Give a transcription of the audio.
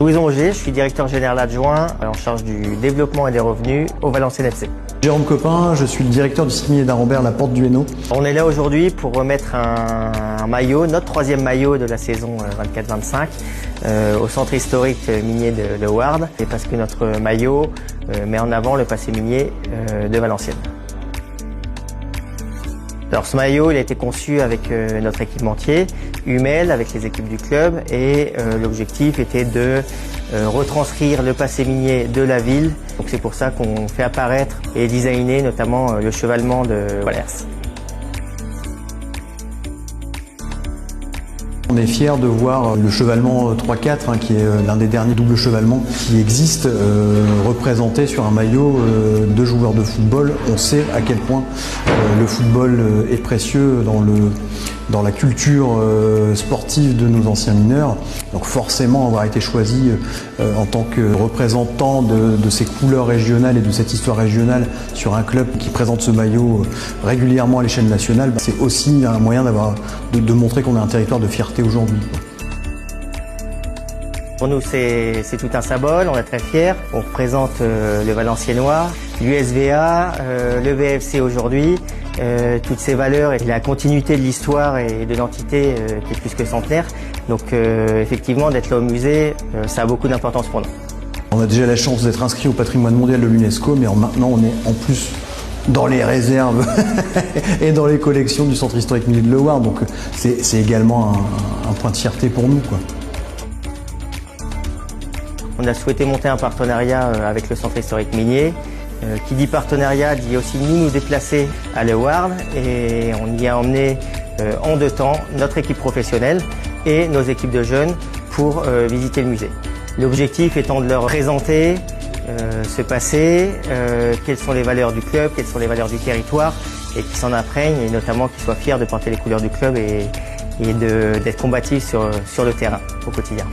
Louis Ongier, je suis directeur général adjoint en charge du développement et des revenus au Valenciennes FC. Jérôme Copin, je suis le directeur du site minier d'Arambert, la Porte du Hainaut. On est là aujourd'hui pour remettre un maillot, notre troisième maillot de la saison 24-25 au centre historique minier de Ward. Et parce que notre maillot met en avant le passé minier de Valenciennes. Alors ce maillot, il a été conçu avec notre équipementier, Hummel, avec les équipes du club, et l'objectif était de retranscrire le passé minier de la ville. Donc c'est pour ça qu'on fait apparaître et designer notamment le chevalement de Wallers. On est fiers de voir le chevalement 3-4, qui est l'un des derniers doubles chevalements qui existent, représenté sur un maillot de joueurs de football. On sait à quel point le football est précieux dans la culture sportive de nos anciens mineurs. Donc forcément avoir été choisi en tant que représentant de ces couleurs régionales et de cette histoire régionale sur un club qui présente ce maillot régulièrement à l'échelle nationale, c'est aussi un moyen de montrer qu'on a un territoire de fierté aujourd'hui. Pour nous, c'est tout un symbole, on est très fiers. On représente le Valenciennois, l'USVA, le VFC aujourd'hui, toutes ces valeurs et la continuité de l'histoire et de l'entité qui est plus que centenaire. Donc effectivement, d'être là au musée, ça a beaucoup d'importance pour nous. On a déjà la chance d'être inscrit au patrimoine mondial de l'UNESCO, mais maintenant on est en plus dans les réserves et dans les collections du centre historique minier de Ward. Donc c'est également un point de fierté pour nous, quoi. On a souhaité monter un partenariat avec le centre historique minier. Qui dit partenariat dit aussi nous déplacer à Le Ward, et on y a emmené en 2 temps notre équipe professionnelle et nos équipes de jeunes pour visiter le musée. L'objectif étant de leur présenter ce passé, quelles sont les valeurs du club, quelles sont les valeurs du territoire, et qu'ils s'en imprègnent, et notamment qu'ils soient fiers de porter les couleurs du club et d'être combatifs sur le terrain au quotidien.